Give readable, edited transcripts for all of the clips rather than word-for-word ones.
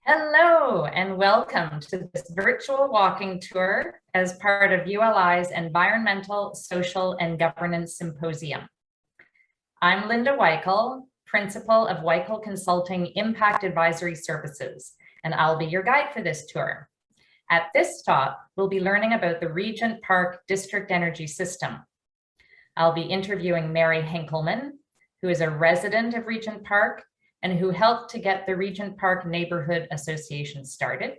Hello and welcome to this virtual walking tour as part of ULI's Environmental, Social, and Governance Symposium. I'm Linda Weichel, Principal of Weichel Consulting Impact Advisory Services, and I'll be your guide for this tour. At this stop, we'll be learning about the Regent Park District Energy System. I'll be interviewing Mary Henkelman, who is a resident of Regent Park and who helped to get the Regent Park Neighborhood Association started,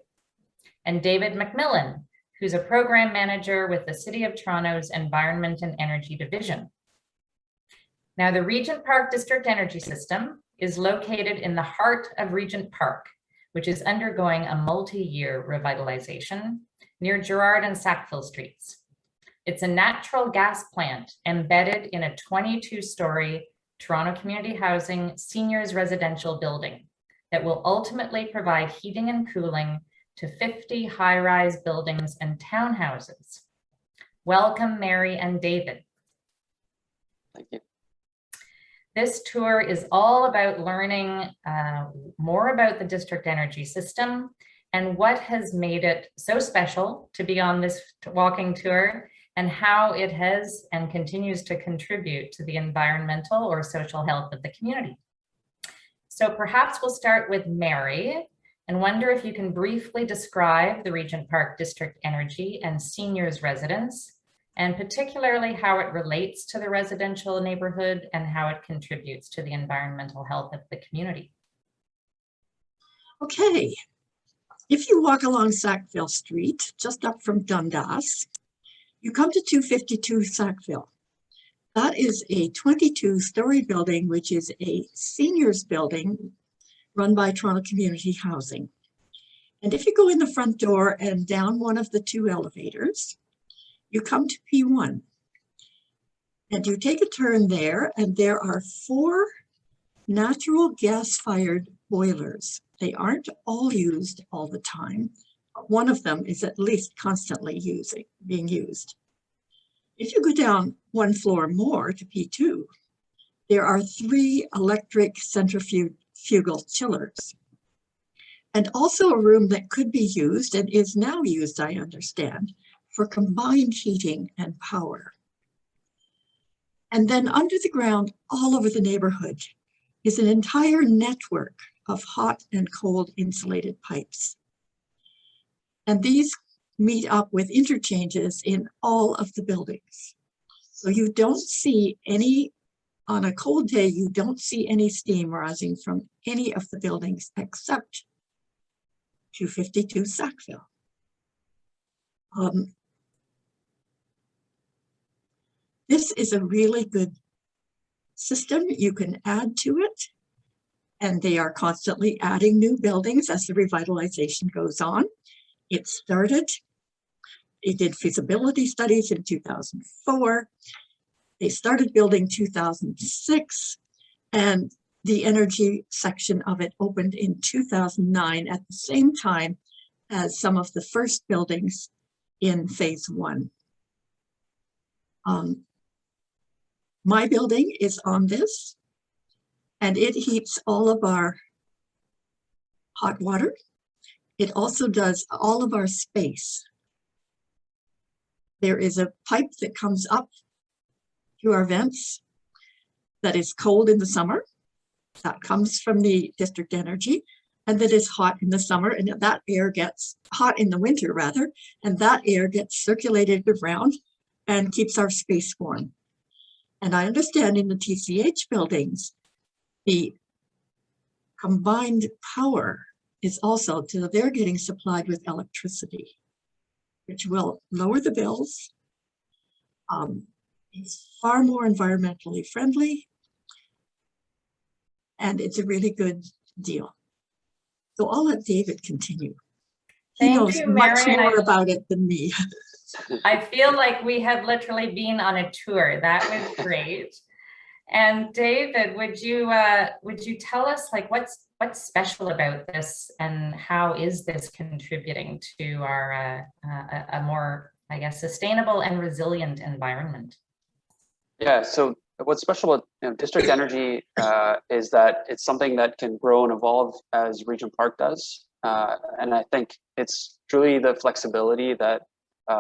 and David McMillan, who's a program manager with the City of Toronto's Environment and Energy Division. Now, the Regent Park District Energy System is located in the heart of Regent Park, which is undergoing a multi-year revitalization near Gerrard and Sackville Streets. It's a natural gas plant embedded in a 22-story Toronto Community Housing seniors residential building that will ultimately provide heating and cooling to 50 high-rise buildings and townhouses. Welcome, Mary and David. Thank you. This tour is all about learning more about the district energy system and what has made it so special to be on this walking tour, and how it has and continues to contribute to the environmental or social health of the community. So perhaps we'll start with Mary and wonder if you can briefly describe the Regent Park District Energy and Seniors Residence, and particularly how it relates to the residential neighborhood and how it contributes to the environmental health of the community. Okay, if you walk along Sackville Street, just up from Dundas, you come to 252 Sackville. That is a 22-story building, which is a seniors building run by Toronto Community Housing. And if you go in the front door and down one of the two elevators, you come to P1. And you take a turn there, and there are 4 natural gas-fired boilers. They aren't all used all the time. One of them is at least constantly being used. If you go down one floor more to P2, there are 3 electric centrifugal chillers, and also a room that could be used and is now used, I understand, for combined heating and power. And then under the ground, all over the neighborhood, is an entire network of hot and cold insulated pipes. And these meet up with interchanges in all of the buildings. So you don't see any, on a cold day, you don't see any steam rising from any of the buildings except 252 Sackville. This is a really good system. You can add to it, and they are constantly adding new buildings as the revitalization goes on. It did feasibility studies in 2004. They started building 2006, and the energy section of it opened in 2009 at the same time as some of the first buildings in phase 1. My building is on this, and it heats all of our hot water. It also does all of our space. There is a pipe that comes up through our vents that is cold in the summer. That comes from the district energy, and that is hot in the summer, and that air gets hot in the winter rather, and that air gets circulated around and keeps our space warm. And I understand in the TCH buildings, the combined power is also, so they're getting supplied with electricity, which will lower the bills. It's far more environmentally friendly, and it's a really good deal. So I'll let David continue. He knows much more about it than me. I feel like we have literally been on a tour. That was great. And David, would you tell us like what's special about this, and how is this contributing to our a more, I guess, sustainable and resilient environment? Yeah, so what's special about district energy is that it's something that can grow and evolve as Regent Park does. And I think it's truly the flexibility that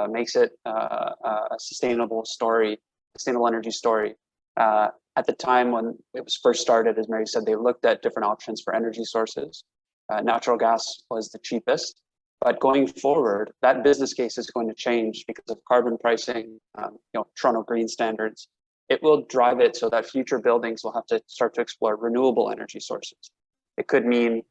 makes it a sustainable energy story. At the time when it was first started, as Mary said, they looked at different options for energy sources. Natural gas was the cheapest, but going forward, that business case is going to change because of carbon pricing, Toronto Green standards. It will drive it so that future buildings will have to start to explore renewable energy sources. It could mean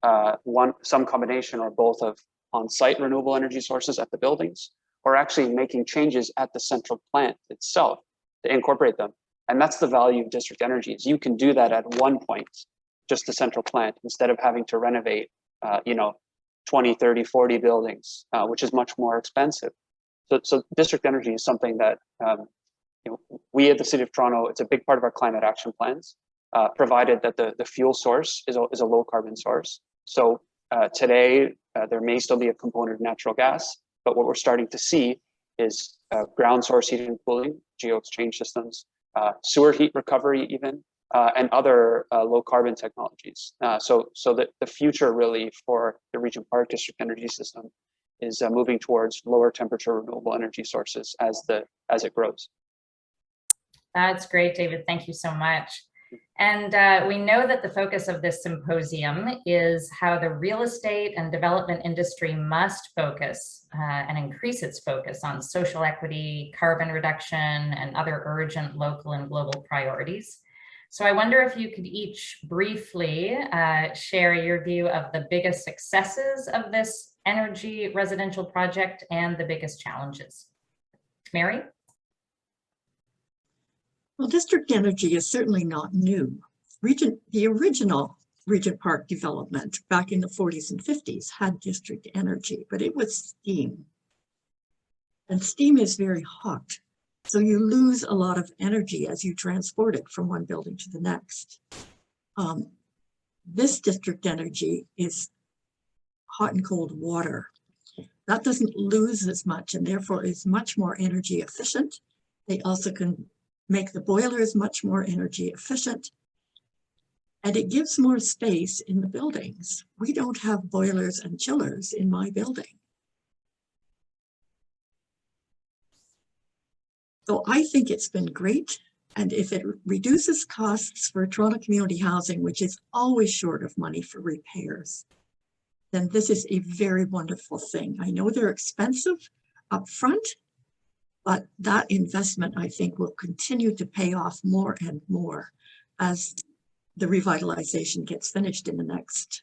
some combination or both of on-site renewable energy sources at the buildings, or actually making changes at the central plant itself to incorporate them. And that's the value of district energy, is you can do that at one point, just the central plant, instead of having to renovate 20, 30, 40 buildings, which is much more expensive. So district energy is something that we at the City of Toronto, it's a big part of our climate action plans, provided that the fuel source is a low carbon source. So today, there may still be a component of natural gas, but what we're starting to see is ground source heating and cooling, geo-exchange systems, sewer heat recovery even, and other low carbon technologies. So that the future really for the Regent Park District energy system is moving towards lower temperature renewable energy sources as it grows. That's great, David. Thank you so much. And we know that the focus of this symposium is how the real estate and development industry must focus and increase its focus on social equity, carbon reduction, and other urgent local and global priorities. So I wonder if you could each briefly share your view of the biggest successes of this energy residential project and the biggest challenges. Mary? Well, district energy is certainly not new. The original Regent Park development back in the 40s and 50s had district energy, but it was steam. And steam is very hot. So you lose a lot of energy as you transport it from one building to the next. This district energy is hot and cold water. That doesn't lose as much and therefore is much more energy efficient. They also can make the boilers much more energy efficient. And it gives more space in the buildings. We don't have boilers and chillers in my building. So I think it's been great. And if it reduces costs for Toronto community housing, which is always short of money for repairs, then this is a very wonderful thing. I know they're expensive up front, but that investment, I think, will continue to pay off more and more as the revitalization gets finished in the next,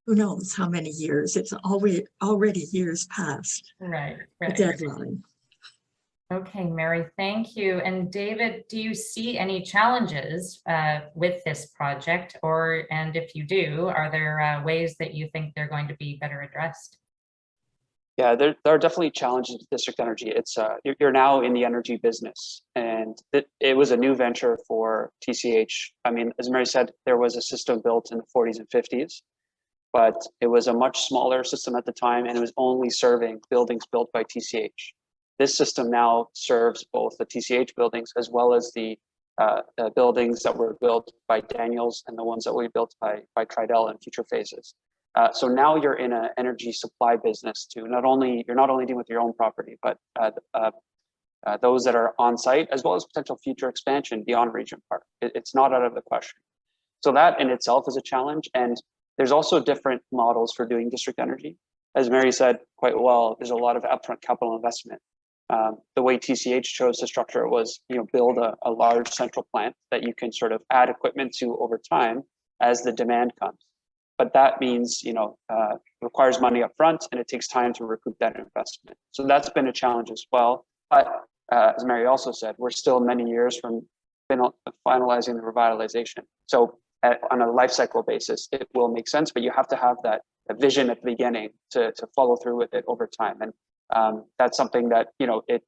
who knows how many years. It's already years past Right. the deadline. Okay, Mary, thank you. And David, do you see any challenges with this project? And if you do, are there ways that you think they're going to be better addressed? Yeah, there are definitely challenges with district energy. It's you're now in the energy business, and it was a new venture for TCH. I mean, as Mary said, there was a system built in the 40s and 50s, but it was a much smaller system at the time, and it was only serving buildings built by TCH. This system now serves both the TCH buildings as well as the buildings that were built by Daniels and the ones that will be built by Tridel in future phases. So now you're in an energy supply business too. You're not only dealing with your own property, but those that are on site, as well as potential future expansion beyond Regent Park. It's not out of the question. So that in itself is a challenge. And there's also different models for doing district energy. As Mary said quite well, there's a lot of upfront capital investment. The way TCH chose to structure it was, build a large central plant that you can sort of add equipment to over time as the demand comes. But that means, requires money up front, and it takes time to recoup that investment. So that's been a challenge as well. But as Mary also said, we're still many years from finalizing the revitalization. So on a life cycle basis, it will make sense, but you have to have that vision at the beginning to follow through with it over time. And that's something that, it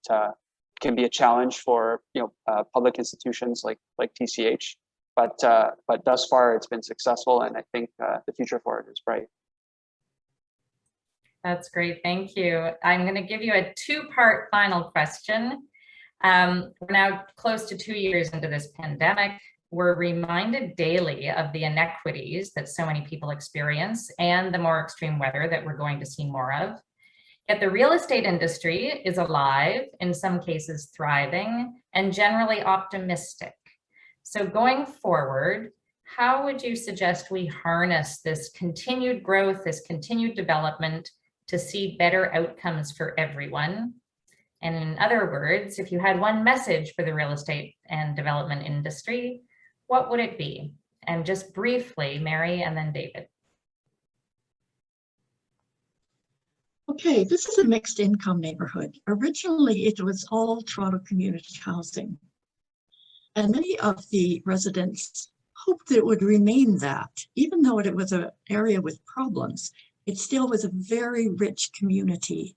can be a challenge for, public institutions like TCH. But thus far, it's been successful, and I think the future for it is bright. That's great. Thank you. I'm going to give you a two-part final question. We're now close to 2 years into this pandemic. we're reminded daily of the inequities that so many people experience and the more extreme weather that we're going to see more of. Yet the real estate industry is alive, in some cases thriving, and generally optimistic. So going forward, how would you suggest we harness this continued growth, this continued development to see better outcomes for everyone? And in other words, if you had one message for the real estate and development industry, what would it be? And just briefly, Mary and then David. Okay, this is a mixed income neighborhood. Originally, it was all Toronto community housing. And many of the residents hoped that it would remain that. Even though it was an area with problems, it still was a very rich community.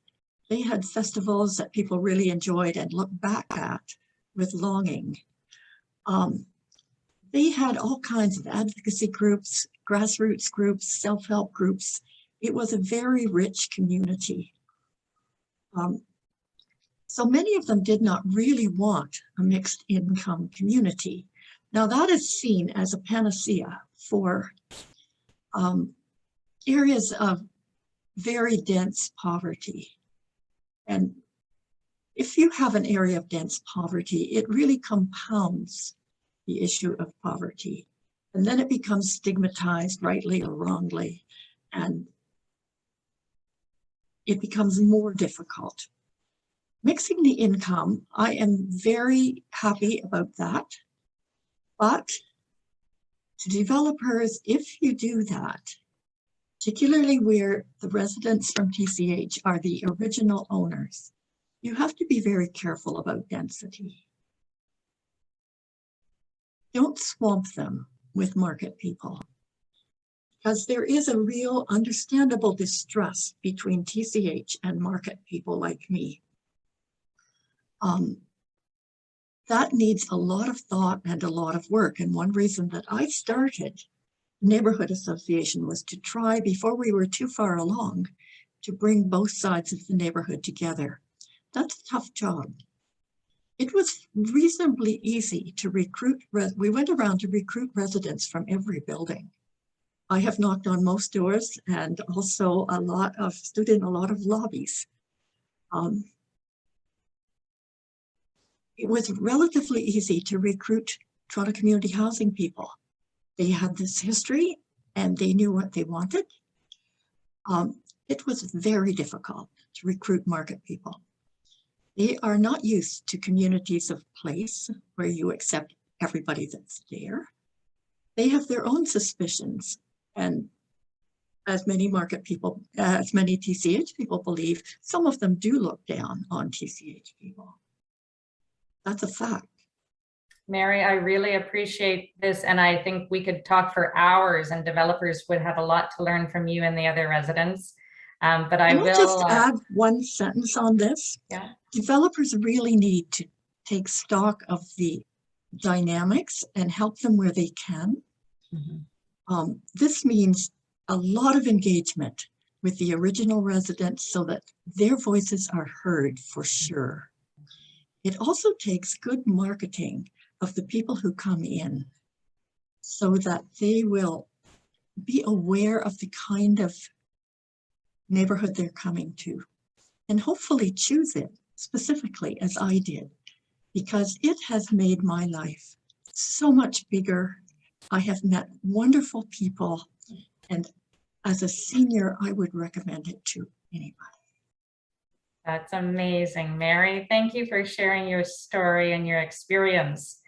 They had festivals that people really enjoyed and looked back at with longing. They had all kinds of advocacy groups, grassroots groups, self-help groups. It was a very rich community. So many of them did not really want a mixed income community. Now that is seen as a panacea for areas of very dense poverty. And if you have an area of dense poverty, it really compounds the issue of poverty. And then it becomes stigmatized, rightly or wrongly, and it becomes more difficult. Mixing the income, I am very happy about that. But to developers, if you do that, particularly where the residents from TCH are the original owners, you have to be very careful about density. Don't swamp them with market people, because there is a real understandable distrust between TCH and market people like me. That needs a lot of thought and a lot of work. And one reason that I started Neighborhood Association was to try, before we were too far along, to bring both sides of the neighborhood together. That's a tough job. It was reasonably easy to recruit. We went around to recruit residents from every building. I have knocked on most doors and also stood in a lot of lobbies. It was relatively easy to recruit Toronto community housing people. They had this history and they knew what they wanted. It was very difficult to recruit market people. They are not used to communities of place where you accept everybody that's there. They have their own suspicions, and as many market people, as many TCH people believe, some of them do look down on TCH people. That's a fact. Mary, I really appreciate this, and I think we could talk for hours, and developers would have a lot to learn from you and the other residents. But I will just add one sentence on this. Yeah. Developers really need to take stock of the dynamics and help them where they can. Mm-hmm. This means a lot of engagement with the original residents so that their voices are heard for sure. It also takes good marketing of the people who come in so that they will be aware of the kind of neighborhood they're coming to and hopefully choose it specifically as I did, because it has made my life so much bigger. I have met wonderful people, and as a senior, I would recommend it to anybody. That's amazing, Mary. Thank you for sharing your story and your experience.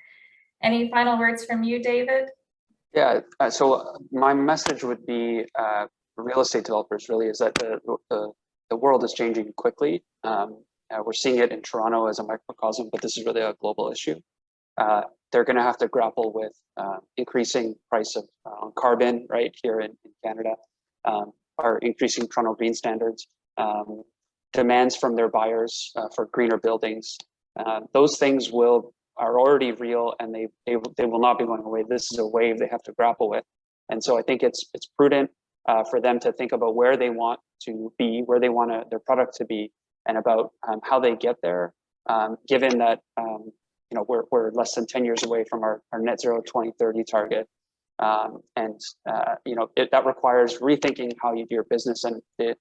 Any final words from you, David? Yeah, so my message would be for real estate developers really is that the world is changing quickly. We're seeing it in Toronto as a microcosm, but this is really a global issue. They're going to have to grapple with increasing price of on carbon right here in Canada, our increasing Toronto Green standards, demands from their buyers for greener buildings. Those things are already real, and they will not be going away. This is a wave they have to grapple with, and so I think it's prudent for them to think about where they want to be, where they want their product to be, and about how they get there. Given that we're less than 10 years away from our net zero 2030 target. That requires rethinking how you do your business. And the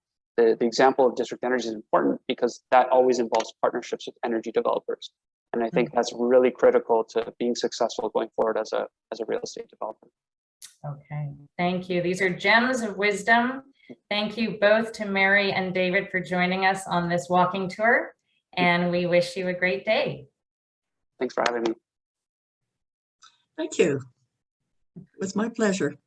example of district energy is important because that always involves partnerships with energy developers. And I think that's really critical to being successful going forward as a real estate developer. Okay, thank you. These are gems of wisdom. Thank you both to Mary and David for joining us on this walking tour, and we wish you a great day. Thanks for having me. Thank you. It was my pleasure.